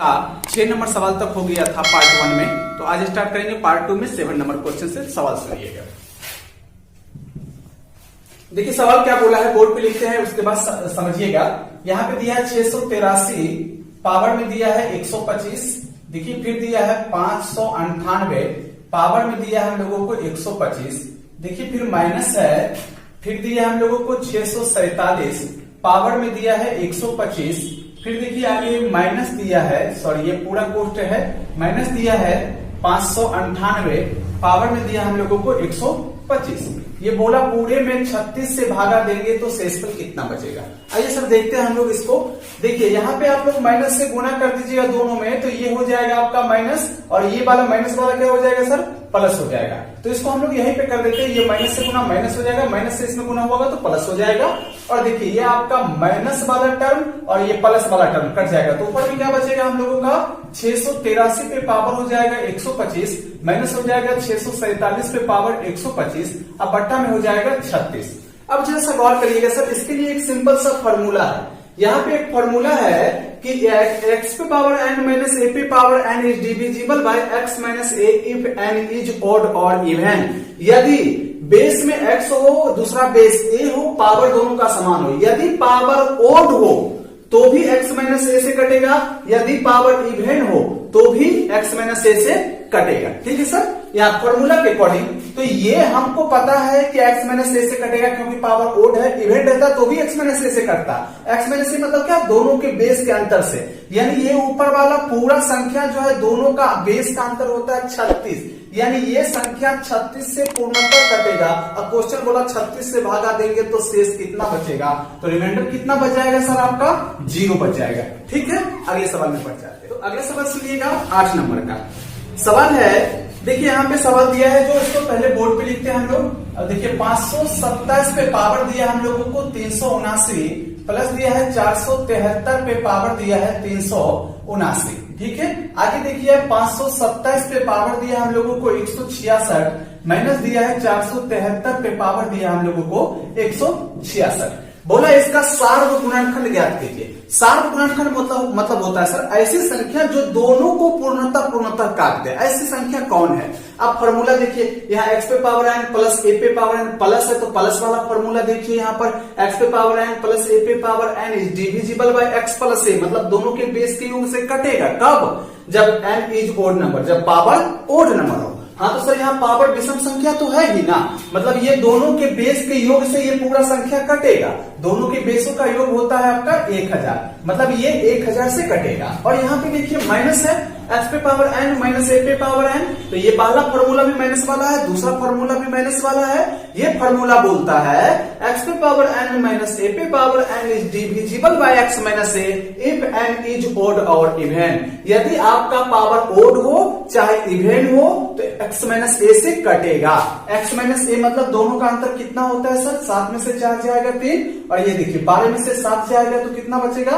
का 6 नंबर सवाल तक हो गया था पार्ट 1 में। तो आज स्टार्ट करेंगे पार्ट 2 में 7 नंबर क्वेश्चन से। सवाल सुनिएगा। देखिए सवाल क्या बोला है, बोर्ड पे लिखते हैं, उसके बाद समझिएगा। यहाँ पे दिया है 683, पावर में दिया है 125, देखिए फिर दिया है 598, पावर में दिया है हम लोगों को 125, देखिए फिर माइनस है, फिर दिया है हम लोगों को 647, पावर में दिया है 125, फिर देखिए आगे माइनस दिया है, सॉरी ये पूरा कोष्ट है, माइनस दिया है 598, पावर में दिया हम लोगों को 125। ये बोला पूरे में 36 से भागा देंगे तो शेषफल कितना बचेगा। आइए सर देखते हैं हम लोग इसको। देखिए यहाँ पे आप लोग माइनस से गुना कर दीजिएगा दोनों में, तो ये हो जाएगा आपका माइनस, और ये वाला माइनस वाला क्या हो जाएगा सर, प्लस हो जाएगा। तो इसको हम लोग यहीं पे कर देते हैं, ये माइनस से गुना माइनस हो जाएगा, माइनस से इसमें गुना होगा तो प्लस हो जाएगा। और देखिए ये आपका माइनस वाला टर्म और ये प्लस वाला टर्म कट जाएगा, तो ऊपर में क्या बचेगा हम लोगों का 683 पे पावर हो जाएगा 125, माइनस हो जाएगा 647 पे पावर 125, अब बट्टा में हो जाएगा 36। अब जरा सा गौर करिएगा सर, इसके लिए एक सिंपल सा फॉर्मूला है। यहाँ पे एक फॉर्मूला है कि x पे पावर n माइनस a पे power n is divisible by x minus a if n is odd और इवन। यदि बेस में x हो, दूसरा बेस a हो, पावर दोनों का समान हो, यदि पावर ओड हो तो भी x माइनस a से कटेगा, यदि पावर इवन हो तो भी x माइनस a से कटेगा। ठीक है सर, यहाँ फॉर्मूला के अकॉर्डिंग तो ये हमको पता है कि x माइनस a से कटेगा, क्योंकि पावर ओड है, इवेंट रहता तो भी x माइनस a से कटता। x माइनस a मतलब क्या, दोनों के बेस के अंतर से, यानी ये ऊपर वाला पूरा संख्या जो है दोनों का बेस का अंतर होता है 36, यानी ये संख्या 36 से पूर्णतः कटेगा। अब क्वेश्चन बोला 36 से भागा देंगे तो शेष कितना बचेगा, तो रिमाइंडर कितना बच जाएगा सर, आपका 0 बच जाएगा। ठीक है, अगले सवाल में बढ़ जाते हैं। तो अगले सवाल सुनिएगा, 8 नंबर का सवाल है। देखिए यहाँ पे सवाल दिया है, जो इसको पहले बोर्ड पे लिखते हैं हम लोग। अब देखिए 527 पे पावर दिया हम लोगों को 379, प्लस दिया है 473 पे पावर दिया है 379। ठीक है, आगे देखिए 527 पे पावर दिया हम लोगों को 166, माइनस दिया है 473 पे पावर दिया हम लोगों को 166। बोला इसका सार्व गुणनखंड ज्ञात कीजिए। सार्व गुणनखंड मतलब होता है सर ऐसी संख्या जो दोनों को पूर्णतः काट दे, ऐसी संख्या कौन है। अब फॉर्मूला देखिए, यहाँ x पे पावर n प्लस a पे पावर n प्लस है, तो प्लस वाला फॉर्मूला देखिए, यहाँ पर x पे पावर n प्लस a पे power n is divisible by x plus a, मतलब दोनों के बेस के योग से कटेगा। कब, जब n इज ओड नंबर, जब पावर ओड नंबर हो। हाँ तो सर यहाँ पावर विषम संख्या तो है ही ना, मतलब ये दोनों के बेस के योग से ये पूरा संख्या कटेगा। दोनों के बेसों का योग होता है आपका 1000, मतलब ये 1000 से कटेगा। और यहाँ पे देखिए माइनस है, x पे पावर n माइनस a पे पावर n, तो ये पहला फॉर्मूला भी माइनस वाला है, दूसरा फॉर्मूला भी माइनस वाला है। ये फॉर्मूला बोलता है x पे पावर n माइनस a पे power n is divisible by x minus a if n is odd और इवन। यदि आपका पावर ओड हो चाहे इवन हो तो x माइनस a से कटेगा। x माइनस a मतलब दोनों का अंतर कितना होता है सर, 7 में से 4 जाएगा 3, और ये देखिए 12 में से 7 जाएगा तो कितना बचेगा,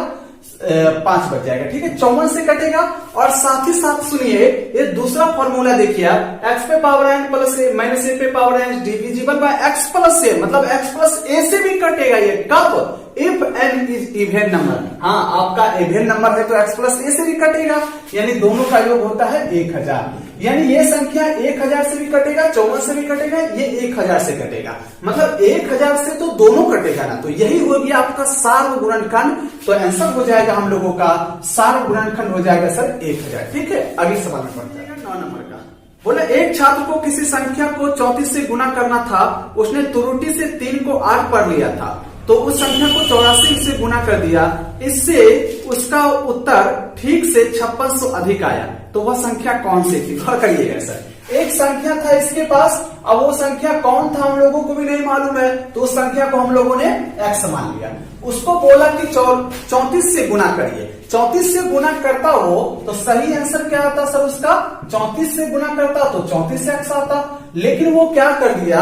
5 बच जाएगा। ठीक है, 54 से कटेगा। और साथ ही साथ सुनिए ये दूसरा फॉर्मूला देखिए आप, x पे power n plus a minus a पे power n divisible by x plus a, मतलब x प्लस a से भी कटेगा। ये कब, if n is even number. हाँ आपका इवन नंबर है तो x प्लस a से भी कटेगा, यानी दोनों का योग होता है 1000। यानी ये संख्या 1000 से भी कटेगा, 54 से भी कटेगा, ये 1000 से कटेगा, मतलब 1000 से तो दोनों कटेगा ना, तो यही हो गया आपका सार्व गुणनखंड। तो आंसर हो जाएगा हम लोगों का सार्व गुणनखंड हो जाएगा सर 1000। ठीक है, अगले सवाल में बढ़ते हैं 9 नंबर का। बोले एक छात्र को किसी संख्या को 34 से गुना करना था, उसने त्रुटि से 3 को 8 पढ़ लिया था, तो उस संख्या को 84 से गुना कर दिया, इससे उसका उत्तर ठीक से 5600 अधिक आया, तो वह संख्या कौन सी थी। गौर करिएगा सर, एक संख्या था इसके पास, अब वो संख्या कौन था हम लोगों को भी नहीं मालूम है, तो उस संख्या को हम लोगों ने x मान लिया। उसको बोला कि 34 से गुना करिए, 34 से गुना करता हो तो सही आंसर क्या आता सर उसका, 34 से गुना करता तो 34 x आता, लेकिन वो क्या कर दिया,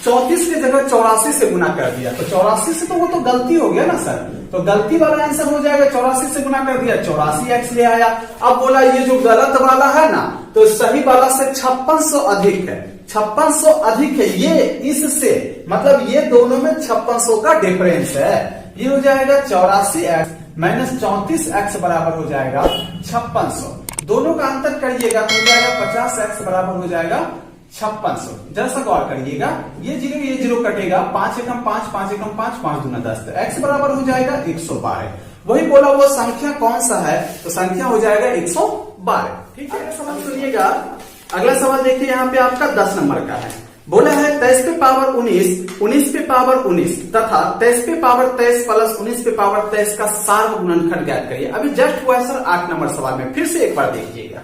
34 की जगह 84 से गुना कर दिया, तो 84 से तो वो तो गलती हो गया ना सर, तो गलती वाला आंसर हो जाएगा, 84 से गुना कर दिया 84x ले आया। अब बोला ये जो गलत वाला है ना, तो सही वाला से 5600 अधिक है, 5600 अधिक है ये इससे, मतलब ये दोनों में 5600 का डिफरेंस है, ये हो जाएगा 84x माइनस 34x बराबर हो जाएगा 5600। दोनों का अंतर करिएगा तो हो जाएगा 50x बराबर हो जाएगा 5600। जरा सा गौर करिएगा, ये जीरो कटेगा, 5 एकम 5, 5 एकम 5, 5 दूना 10, तो x बराबर हो जाएगा 112। वही बोला वो संख्या कौन सा है, तो संख्या हो जाएगा 112। ठीक है, सवाल सुनिएगा। अगला सवाल देखिए, यहाँ पे आपका 10 नंबर का है। बोला है 23 पे पावर 19, 19 पे पावर 19 तथा 23 पे पावर 23 प्लस 19 पे पावर 23 का सार्व गुणनखंड ज्ञात करिए। अभी जस्ट हुआ है सर 8 नंबर सवाल में, फिर से एक बार देखिएगा।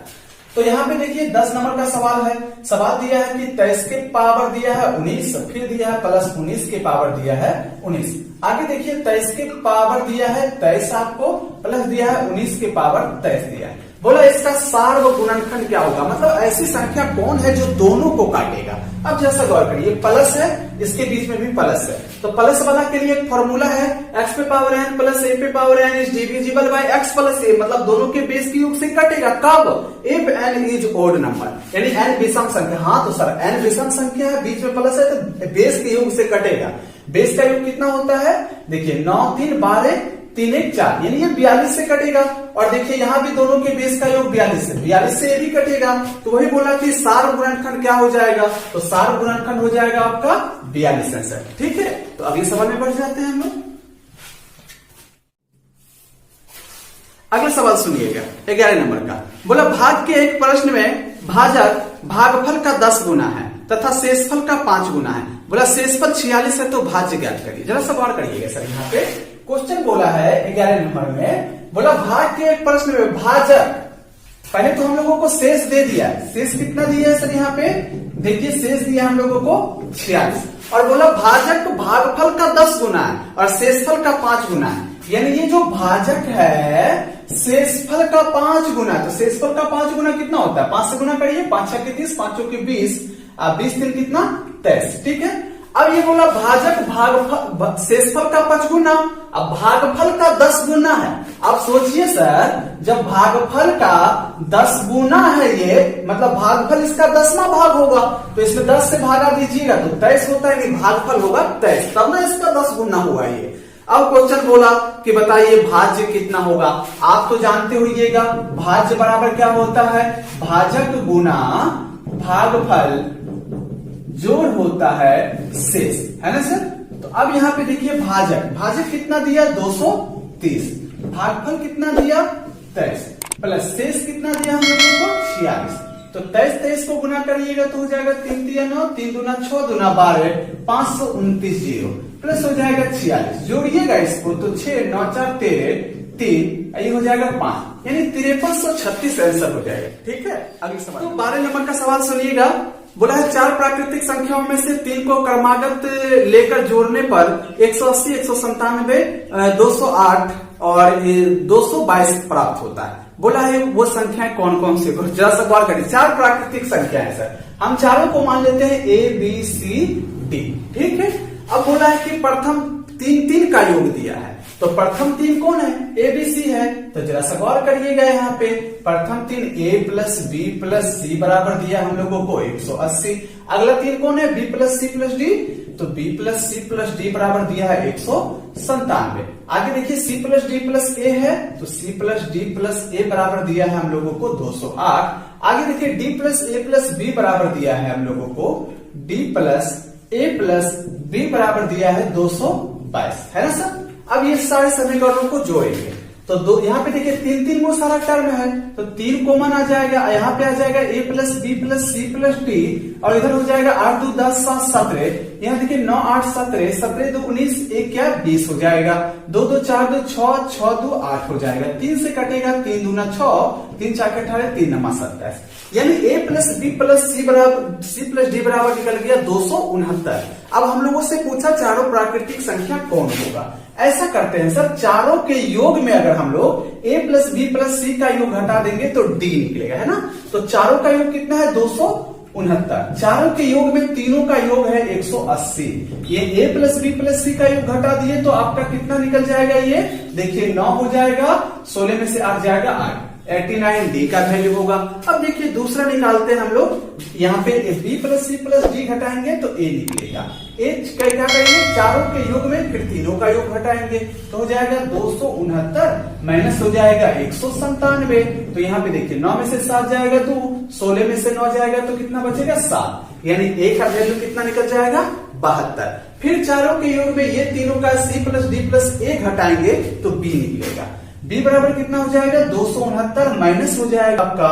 तो यहाँ पे देखिए 10 नंबर का सवाल है। सवाल दिया है कि 23 के पावर दिया है 19, फिर दिया है प्लस 19 के पावर दिया है 19। आगे देखिए 23 के पावर दिया है 23 आपको, प्लस दिया है 19 के पावर 23 दिया है। बोला इसका सार्व गुणनखंड क्या होगा, मतलब ऐसी संख्या कौन है जो दोनों को काटेगा। अब जैसा गौर करिए, प्लस है, इसके बीच में भी प्लस है, तो प्लस वाला के लिए एक फॉर्मूला है x पे पावर n प्लस a पे power n is divisible by x plus a, मतलब दोनों के बेस के योग से कटेगा। कब? If n is odd number, यानी n विषम संख्या। हाँ तो सर n विषम संख्या है, बीच में प्लस है, तो बेस के योग से कटेगा। बेस का योग कितना होता है, देखिए 9 3 12 3 1 4, यानी ये 42 से कटेगा। और देखिए यहाँ भी दोनों के बेस का योग 42 है, 42 से ये भी कटेगा। तो वही बोला कि सार्व गुणनखंड क्या हो जाएगा, तो सार्व गुणनखंड हो जाएगा आपका 42 आंसर। ठीक है, तो अगले सवाल में बढ़ जाते हैं हम लोग। अगला सवाल सुनिएगा 11 नंबर का। बोला भाग के एक प्रश्न में भाजक भागफल का 10 गुना है तथा शेषफल का 5 गुना है। बोला शेषफल 46 है, तो भाज्य ज्ञात करिए। जरा सा गौर करिएगा सर, यहाँ पे क्वेश्चन बोला है 11 नंबर में। बोला भाग के एक प्रश्न में भाजक, पहले तो हम लोगों को शेष दे दिया, शेष कितना दिया है सर, यहाँ पे देखिए शेष दिया हम लोगों को 46, और बोला भाजक भागफल का 10 गुना है और शेषफल का 5 गुना है। यानी ये जो भाजक है शेषफल का 5 गुना, तो शेषफल का 5 गुना कितना होता है, 5 से गुना करिए, 5 6 के 30, 5 चौके 20, 20 3 कितना 23। ठीक है, अब ये बोला भाजक भागफल शेषफल का 5 गुना, अब भागफल का 10 गुना है। अब सोचिए सर, जब भागफल का 10 गुना है ये, मतलब भागफल इसका 10वां भाग होगा, तो इसमें 10 से भागा दीजिएगा तो 23 होता है, कि भागफल होगा 23, तब ना इसका 10 गुना हुआ ये। अब क्वेश्चन बोला कि बताइए भाज्य कितना होगा। आप तो जानते होइएगा भाज्य बराबर क्या होता है, भाजक गुना भागफल जोड़ होता है शेष, है ना सर। तो अब यहाँ पे देखिए भाजक कितना दिया 230, भागफल कितना दिया 23, प्लस शेष कितना दिया हम लोगों को 46। तो 23 को गुना करिएगा तो हो जाएगा 3 3 9, 3 दूना 6 दूना 12, 529 जीरो, प्लस हो जाएगा 46। जोड़िएगा इसको तो 6 9 4 13 3, ये हो जाएगा 5, यानी 5336 आंसर हो जाएगा। ठीक है, अगले सवाल। तो 12 नंबर का सवाल सुनिएगा। बोला है 4 प्राकृतिक संख्याओं में से 3 को क्रमागत लेकर जोड़ने पर 180, 197, 208 और 222 प्राप्त होता है। बोला है वो संख्याएं कौन कौन सी, जरा सा गौर करिए। 4 प्राकृतिक संख्या है सर, हम चारों को मान लेते हैं A B C D। ठीक है, अब बोला है कि प्रथम 3 का योग दिया है, तो प्रथम 3 कौन है, A B C है। तो जरा सा गौर करिएगा, यहाँ पे प्रथम 3 A plus B plus C बराबर दिया हम लोगों को 180। अगला 3 कौन है, B plus C plus D, तो B plus C plus D बराबर दिया है 197। आगे देखिए C plus D plus A है, तो C plus D plus A बराबर दिया है हम लोगों को 208। आगे देखिए D plus A plus B बराबर दिया है हम लोगों को D plus A plus B बराबर दिया है 222, है ना सर। अब ये सारे समीकरणों को जोड़ेंगे तो यहाँ पे देखिए 3 वो सारा टर्म है, तो 3 कॉमन आ जाएगा, यहाँ पे आ जाएगा A plus B plus C plus D, और इधर हो जाएगा 8 2 10 7 17, यहाँ देखिए 9 8 17, 17 2 19, 1 क्या 20 हो जाएगा, 2 2 4 2 6, 6 2 8 हो जाएगा, 3 से कटेगा 3 दूना 6, 3 4 18, 3 9 27, यानी A plus B plus C plus D बराबर निकल गया 269। अब हम लोगों से पूछा चारों प्राकृतिक संख्या कौन होगा। ऐसा करते हैं सर, चारों के योग में अगर हम लोग A plus B plus C का योग घटा देंगे तो D निकलेगा, है ना। तो चारों का योग कितना है 269, चारों के योग में तीनों का योग है 180। ये A plus B plus C का योग घटा दिए तो आपका कितना निकल जाएगा, ये देखिए 9 हो जाएगा, 16 में से 8 जाएगा 8, 89 डी का वैल्यू होगा। अब देखिए दूसरा निकालते हैं हम लोग, यहाँ पे B plus C plus D घटाएंगे तो ए निकलेगा। ए क्या करेंगे, चारों के योग में फिर तीनों का योग घटाएंगे तो हो जाएगा 269 माइनस हो जाएगा 197। तो यहाँ पे देखिए 9 में से 7 जाएगा 2, 16 में से 9 जाएगा तो कितना बचेगा 7, यानी ए का वैल्यू कितना निकल जाएगा 72। फिर चारों के योग में ये तीनों का सी प्लस डी प्लस ए घटाएंगे तो बी निकलेगा। बी बराबर कितना हो जाएगा 269 माइनस हो जाएगा आपका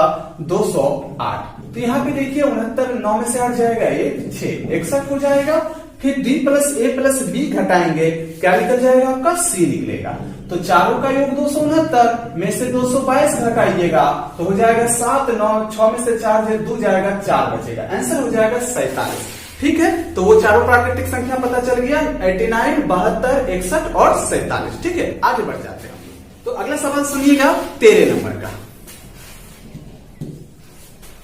208। तो यहाँ पे देखिए 69 9 में से 8 जाएगा 1 6 61 हो जाएगा। फिर डी प्लस ए प्लस बी घटाएंगे, क्या निकल जाएगा आपका सी निकलेगा। तो चारों का योग 269 में से 222 घटाइएगा तो हो जाएगा 7 9 6 में से 4 2 जाएगा 4 बचेगा, आंसर हो जाएगा 47। ठीक है, तो वो चारों प्राकृतिक संख्या पता चल गया 89 72 61 और 47। ठीक है, आगे बढ़ जाते हैं। तो अगला सवाल सुनिएगा 13 नंबर का।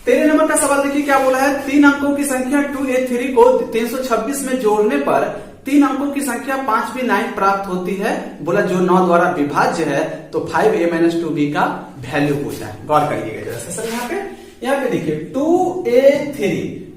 13 नंबर का सवाल देखिए क्या बोला है, 3 अंकों की संख्या 2a3 को 326 में जोड़ने पर 3 अंकों की संख्या 5b9 प्राप्त होती है। बोला जो 9 द्वारा विभाज्य है तो 5a-2b का वैल्यू पूछा है। गौर करिएगा जरा सर, यहाँ पे देखिए 2a3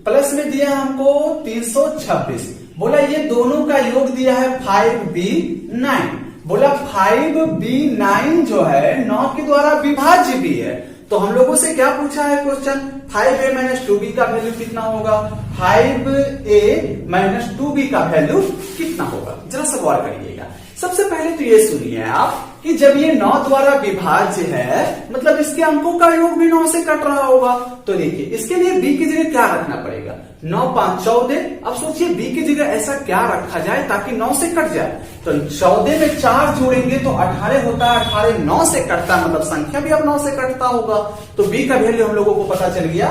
प्लस में दिया हमको 326, बोला ये दोनों का योग दिया है 5b9। बोला 5b9 जो है 9 के द्वारा विभाज्य भी है। तो हम लोगों से क्या पूछा है क्वेश्चन, 5a-2b का वैल्यू कितना होगा, 5a-2b का वैल्यू कितना होगा, जरा सा गौर करिएगा। सबसे पहले तो ये सुनिए आप कि जब ये 9 द्वारा विभाज्य है मतलब इसके अंकों का योग भी 9 से कट रहा होगा। तो देखिए इसके लिए b की जगह क्या रखना पड़ेगा, 9 5 14। अब सोचिए b की जगह ऐसा क्या रखा जाए ताकि 9 से कट जाए। तो 14 में 4 जोड़ेंगे तो 18 होता है, 18 9 से कटता है मतलब संख्या भी अब 9 से कटता होगा। तो b का वैल्यू हम लोगों को पता चल गया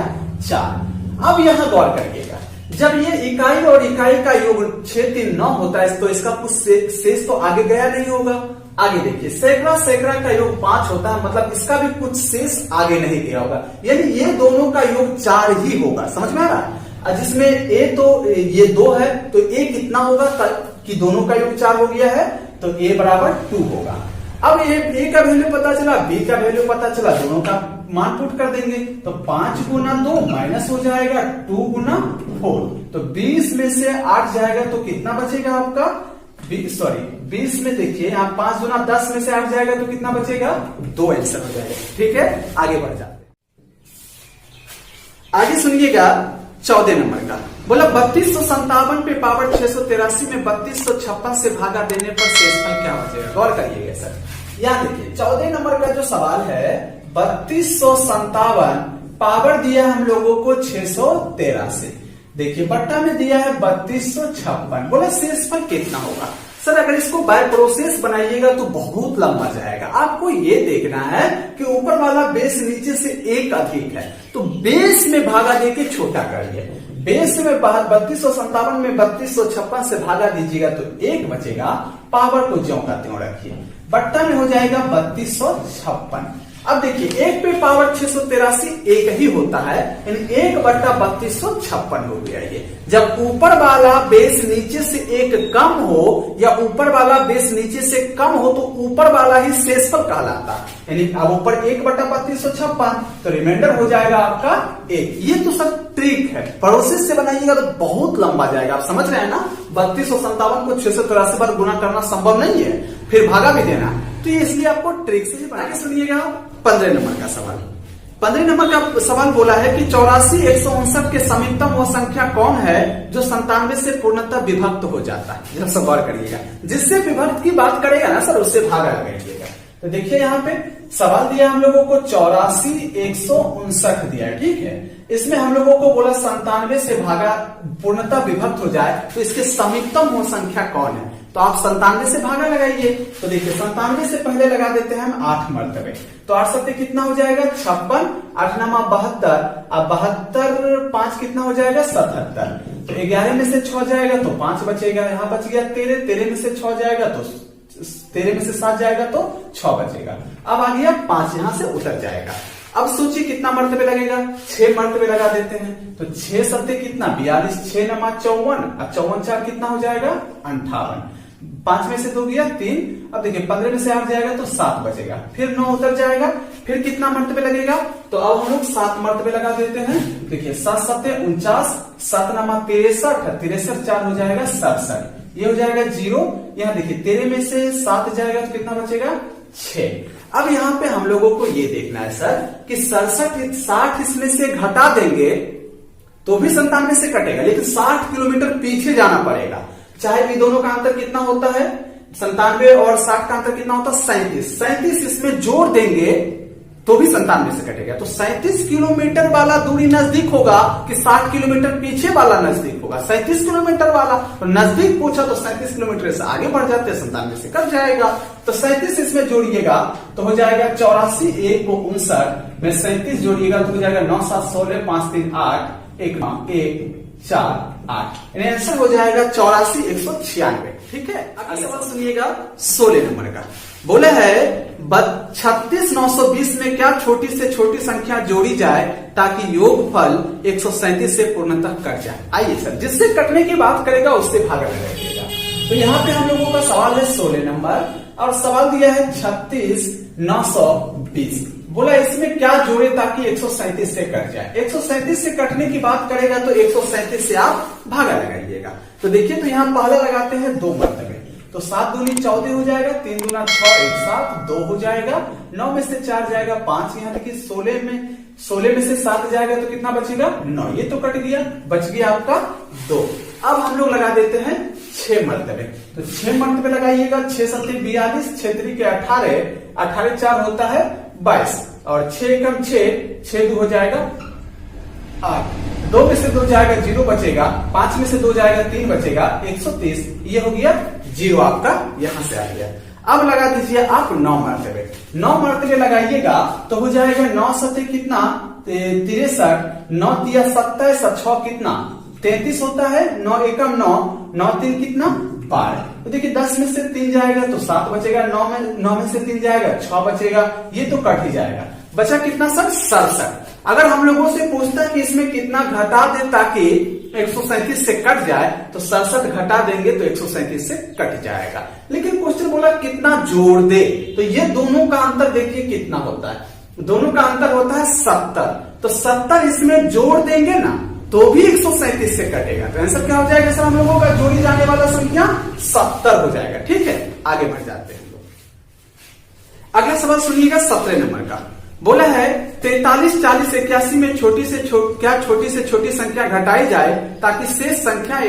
4। अब यहां गौर करिएगा, जब ये इकाई और इकाई का योग 6 3 9 होता है तो इसका कुछ शेष तो आगे गया नहीं होगा। आगे देखिए सैकड़ा सैकड़ा का योग 5 होता है मतलब इसका भी कुछ शेष आगे नहीं गया होगा, यानी ये दोनों का योग 4 ही होगा। समझ में आ रहा है, जिसमें ए तो ये 2 है तो ए कितना होगा कि दोनों का योग 4 हो गया है तो ए बराबर 2 होगा। अब ये ए का वैल्यू पता चला, बी का वैल्यू पता चला, दोनों का मान पुट कर देंगे तो 5 गुना 2 माइनस हो जाएगा 2 गुना 4। तो 20 में से 8 जाएगा तो कितना बचेगा आपका, 20 में देखिए यहाँ 5 गुना 10 में से 8 जाएगा तो कितना बचेगा 2, आंसर हो जाएगा। ठीक है, आगे बढ़ जाते हैं। आगे सुनिएगा 14 नंबर का, बोला 3257 पे पावर 683 में 3256 से भागा देने पर शेषफल क्या बचेगा। गौर करिएगा सर, यहाँ देखिए 14 नंबर का जो सवाल है 3257 पावर दिया हम लोगों को 683, देखिए बट्टा में दिया है 3256, बोला शेषफल कितना होगा। सर अगर इसको बाय प्रोसेस बनाइएगा तो बहुत लंबा जाएगा। आपको ये देखना है कि ऊपर वाला बेस नीचे से 1 अधिक है तो बेस में भागा देके छोटा करिए। बेस में 3257 में 3256 से भागा दीजिएगा तो 1 बचेगा, पावर को ज्यों का त्यों रखिए, बट्टा में हो जाएगा 3256। अब देखिए 1 पे पावर 683 1 ही होता है, यानी 1 बट्टा 3256 हो गया ये। जब ऊपर वाला बेस नीचे से 1 कम हो या ऊपर वाला बेस नीचे से कम हो तो ऊपर वाला ही शेषफल कहलाता है, यानी अब ऊपर 1 बट्टा 3256 तो रिमाइंडर हो जाएगा आपका 1। ये तो सब ट्रिक है, प्रोसेस से बनाइएगा तो बहुत लंबा जाएगा। आप समझ रहे हैं ना, 3257 को 683 बार गुना करना संभव नहीं है, फिर भागा भी देना, तो इसलिए आपको ट्रिक से ही बना के सुनिएगा। 15 नंबर का सवाल, 15 नंबर का सवाल बोला है कि 84 159 के समीपतम वो संख्या कौन है जो 97 से पूर्णतः विभक्त हो जाता है। जरा सा गौर करिएगा, जिससे विभक्त की बात करेगा ना सर उससे भागा लगाइएगा। तो देखिए यहाँ पे सवाल दिया हम लोगों को 84 159 दिया है, ठीक है। इसमें हम लोगों को बोला 97 से भागा पूर्णतः विभक्त हो जाए तो इसके समीपतम वो संख्या कौन है। तो आप 97 से भागा लगाइए, तो देखिए 97 से पहले लगा देते हैं हम 8 मरतबे, तो 8 सत्ते कितना हो जाएगा 56, 8 नामा 72, अब 72 5 कितना हो जाएगा 77, तो 11 में से 6 जाएगा तो 5 बचेगा, यहाँ बच गया 13, 13 में से 6 जाएगा तो 13 में से 7 जाएगा तो 6 बचेगा। अब आ गया 5 यहां से उतर जाएगा। अब सोचिए कितना मर्तबे लगेगा, 6 मर्तबे लगा देते हैं, तो 6 सत्ते कितना 42, 6 नमा 54, अब 54 4 कितना हो जाएगा 58, 5 में से 2 गया 3। अब देखिए 15 में से 8 जाएगा तो 7 बचेगा, फिर 9 उतर जाएगा, फिर कितना मर्तबे लगेगा, तो अब हम लोग 7 मर्तबे लगा देते हैं। देखिए 7 7 49, 7 नामा 63, 63 4 हो जाएगा 67, ये हो जाएगा 0। यहाँ देखिए 13 में से 7 जाएगा तो कितना बचेगा 6। अब यहाँ पे हम लोगों को ये देखना है सर कि 67 60 इसमें से घटा देंगे तो भी 97 से कटेगा, लेकिन 60 किलोमीटर पीछे जाना पड़ेगा। चाहे भी दोनों का अंतर कितना होता है, 97 और 60 का अंतर कितना होता है 37। 37 इसमें जोड़ देंगे तो भी 97 से कटेगा। तो 37 किलोमीटर वाला दूरी नजदीक होगा कि 60 किलोमीटर पीछे वाला नजदीक होगा। 37 किलोमीटर वाला तो नजदीक पूछा तो 37 किलोमीटर से आगे बढ़ जाते हैं, 97 से कट जाएगा। तो 37 इसमें जोड़िएगा तो हो जाएगा 84, 1 को 59 में 37 जोड़िएगा तो हो जाएगा 9 7 16 5 3 8 1 9 1 4 8। आंसर हो जाएगा 84 196। ठीक है, अगला सवाल सुनिएगा 16 नंबर का। बोले है 36 920 में क्या छोटी से छोटी संख्या जोड़ी जाए ताकि योगफल 137 से पूर्णतः कट जाए। आइए सर, जिससे कटने की बात करेगा उससे भागा लगाइएगा। तो यहाँ पे हम लोगों का सवाल है 16 नंबर और सवाल दिया है 36 920। बोला इसमें क्या जोड़े ताकि 137 से कट जाए। 137 से कटने की बात करेगा तो 137 से आप भागा लगाइएगा। तो देखिए तो यहाँ पहले लगाते हैं 2 मर्तबे, तो 7 दूनी 14 हो जाएगा, 3 दूना 6 1 7 2 हो जाएगा, 9 में से 4 जाएगा 5, यहाँ देखिए 16 में से 7 जाएगा तो कितना बचेगा 9, ये तो कट गया, बच गया आपका 2। अब हम लोग लगा देते हैं 6 मर्तबे, तो 6 मर्तबे लगाइएगा। 6 7 42, 6 3 के 18, 18 4 होता है 22 और 6 कम 6 2 हो जाएगा 8, 2 में से 2 जाएगा 0 बचेगा, 5 में से 2 जाएगा 3 बचेगा 130, ये हो गया 0 आपका यहाँ से आ गया। अब लगा दीजिए आप 9 मर्तबे, 9 मर्तबे लगाइएगा तो हो जाएगा 9 7 कितना 63, 9 दिया 27, 6 कितना 33 होता है, 9 एकम 9, 9 3 कितना 12। तो देखिए 10 में से 3 जाएगा तो 7 बचेगा, 9 में से 3 जाएगा 6 बचेगा, ये तो कट ही जाएगा। बचा कितना सर 67। अगर हम लोगों से पूछता है कि इसमें कितना घटा दे ताकि 137 से कट जाए तो 67 घटा देंगे तो 137 से कट जाएगा। लेकिन क्वेश्चन बोला कितना जोड़ दे, तो ये दोनों का अंतर देखिए कितना होता है, दोनों का अंतर होता है 70। तो 70 इसमें जोड़ देंगे ना तो भी 137 से कटेगा। तो आंसर क्या हो जाएगा सर हम लोगों का जोड़ी जाने वाला संख्या 70 हो जाएगा। ठीक है, आगे बढ़ जाते हैं लोग। अगला सवाल सुनिएगा 17 नंबर का। बोला है 43 40 81 में छोटी से छोटी संख्या घटाई जाए ताकि शेष संख्या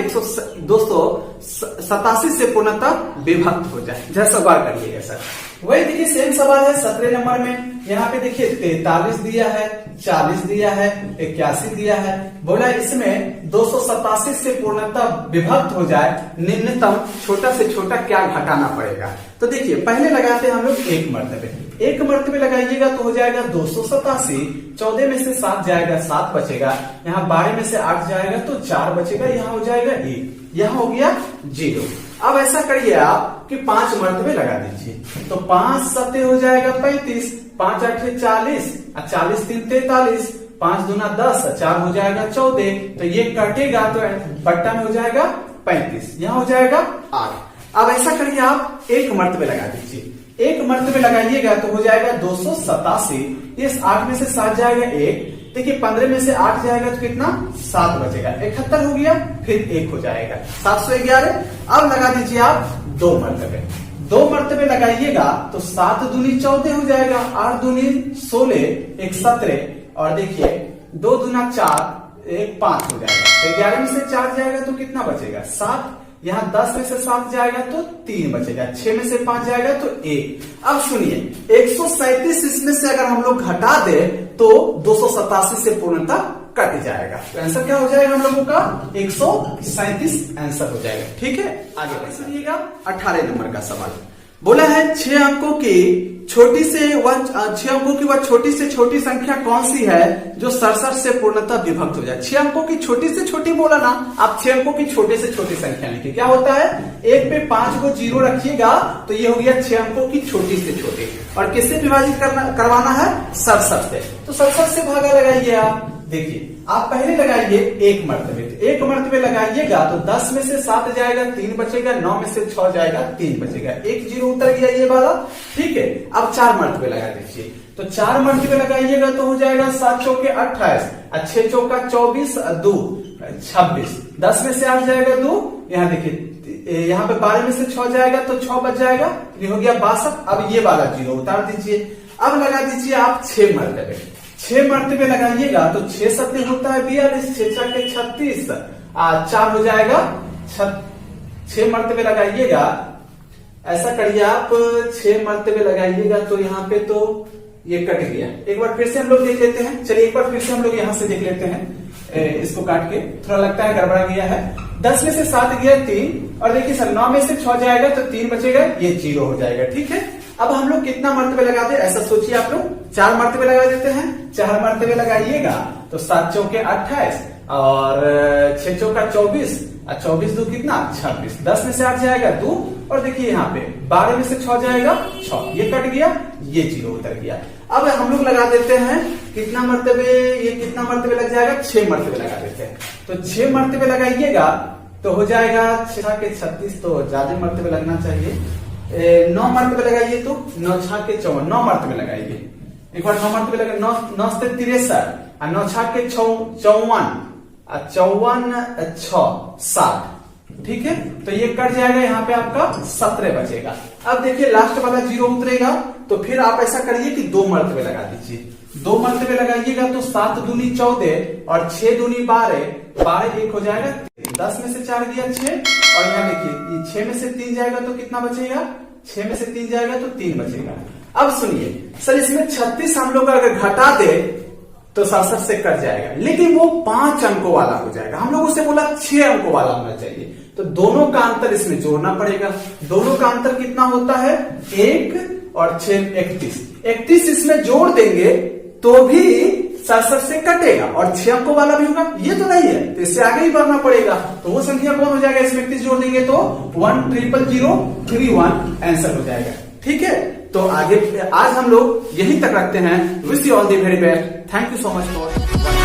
287 से पूर्णतः विभक्त हो जाए। जैसा सवाल करिएगा सर, वही देखिए सेम सवाल है 17 नंबर में। यहाँ पे देखिए 43 दिया है, 40 दिया है, 81 दिया है। बोला इसमें 287 से पूर्णतः विभक्त हो जाए, निम्नतम छोटा से छोटा क्या घटाना पड़ेगा। तो देखिए पहले लगाते हैं हम लोग 1 मर्तबे, 1 मर्तबे लगाइएगा तो हो जाएगा 287, 14 में से 7 जाएगा 7 बचेगा, यहाँ 12 में से 8 जाएगा तो 4 बचेगा, यहाँ हो जाएगा 1, यहाँ हो गया 0। अब ऐसा करिए आप कि 5 मर्तबे लगा दीजिए, तो 5 7 हो जाएगा 35, 5 8 40, 40 3 43, 5 दूना 10, 4 हो जाएगा 14, तो ये कटेगा तो बट्टा में हो जाएगा 35, यहाँ हो जाएगा 8। अब ऐसा करिए आप 1 मर्तबे लगा दीजिए, 1 मर्तबे लगाइएगा तो हो जाएगा 287, इस 8 में से 7 जाएगा 1, देखिए 15 में से 8 जाएगा तो कितना 7 बचेगा, 71 हो गया, फिर 1 हो जाएगा 711। अब लगा दीजिए आप 2 मर्तबे, 2 मर्तबे लगाइएगा तो 7 दूनी 14 हो जाएगा, 8 दूनी 16, 1 17 और देखिए 2 दूना 4, 1 5 हो जाएगा, 11 में से 4 जाएगा तो कितना बचेगा 7, यहाँ 10 में से 7 जाएगा तो 3 बचेगा, 6 में से 5 जाएगा तो 1। अब सुनिए 137 इसमें से अगर हम लोग घटा दे तो 287 से पूर्णतः कट जाएगा। तो आंसर क्या हो जाएगा हम लोगों का 137 आंसर हो जाएगा। ठीक है, आगे सुनिएगा 18 नंबर का सवाल। बोला है 6 अंकों की वह छोटी से छोटी संख्या कौन सी है जो 67 से पूर्णतः विभक्त हो जाए। 6 अंकों की छोटी से छोटी बोला ना, आप 6 अंकों की छोटे से छोटी संख्या लिखिए। क्या होता है 1 पे 5 को 0 रखिएगा तो ये हो गया 6 अंकों की छोटी से छोटी, और किससे विभाजित करवाना है 67 से, तो 67 से भागा लगाइए आप, देखिए आप पहले लगाइए एक मर्तबे, एक मर्तबे लगाइएगा तो 10 में से 7 जाएगा, 3 बचेगा, 9 में से 6 जाएगा, 3 बचेगा, 1 जीरो उतर गया ये वाला। ठीक है, अब 4 मर्तबे लगा दीजिए, तो 4 मर्तबे लगाइएगा तो हो जाएगा 7 चौके 28, 6 चौका 24, 2 26, 10 में से 8 जाएगा 2, यहाँ देखिए यहाँ पे 12 में से 6 जाएगा तो 6 बच जाएगा, ये हो गया 62। अब ये वाला जीरो उतार दीजिए। अब लगा दीजिए आप 6 मर्तबे, 6 मर्तबे लगाइएगा तो 6 सत्ते होता है 42, 6 छक्के 36, 4 हो जाएगा 6 मर्तबे लगाइएगा। ऐसा करिए आप 6 मर्तबे लगाइएगा तो यहाँ पे तो ये कट गया। एक बार फिर से हम लोग देख लेते हैं, चलिए एक बार फिर से हम लोग यहाँ से देख लेते हैं, इसको काट के थोड़ा लगता है गड़बड़ा गया है। 10 में से 7 गया 3, और देखिए सर 9 में से 6 जाएगा तो 3 बचेगा, ये 0 हो जाएगा। ठीक है, अब हम लोग कितना मर्तबे लगाते हैं ऐसा सोचिए आप लोग, 4 मर्तबे लगा देते हैं। 4 मर्तबे लगाइएगा तो 7 चौके 28 और 6 चौका 24, 24 2 कितना 26, 10 में से 8 जाएगा 2, और देखिए यहाँ पे 12 में से 6 जाएगा 6, ये कट गया, ये 0 उतर गया। अब हम लोग लगा देते हैं कितना मर्तबे, ये कितना मर्तबे लग जाएगा, 6 मर्तबे लगा देते हैं। तो 6 मर्तबे लगाइएगा तो हो जाएगा 6 के 36, तो ज्यादा मर्तबे लगना चाहिए। 9 मर्तबे लगाइए तो 9 6 के 54, 9 मर्तबे लगाइए। एक बार 9 मर्तबे लगा, 9 से 63, 9 6 के 54, 54 6 60। ठीक है, तो ये कट जाएगा, यहाँ पे आपका 17 बचेगा। अब देखिए लास्ट वाला 0 उतरेगा, तो फिर आप ऐसा करिए कि 2 मर्तबे लगा दीजिए। 2 मर्तबे लगाइएगा तो 7 दूनी 14 और 6 दूनी 12, 12 1 हो जाएगा, 10 में से 4 गया 6, और यहाँ देखिए 6 में से 3 जाएगा तो कितना बचेगा, 6 में से 3 जाएगा तो 3 बचेगा। अब सुनिए सर, इसमें 36 हम लोग अगर घटा दे तो 67 से कट जाएगा, लेकिन वो 5 अंकों वाला हो जाएगा। हम लोग उसे बोला 6 अंकों वाला होना चाहिए, तो दोनों का अंतर इसमें जोड़ना पड़ेगा। दोनों का अंतर कितना होता है, 1 और 6 31, 31 इसमें जोड़ देंगे तो भी 67 से कटेगा, और 6 अंकों वाला भी होगा, ये तो नहीं है, तो इससे आगे ही बढ़ना पड़ेगा। तो वो संख्या कौन हो जाएगा, इसमें 31 जोड़ देंगे तो 10031 आंसर हो जाएगा। ठीक है, तो आगे आज हम लोग यहीं तक रखते हैं। Wish you all the very best, thank you so much for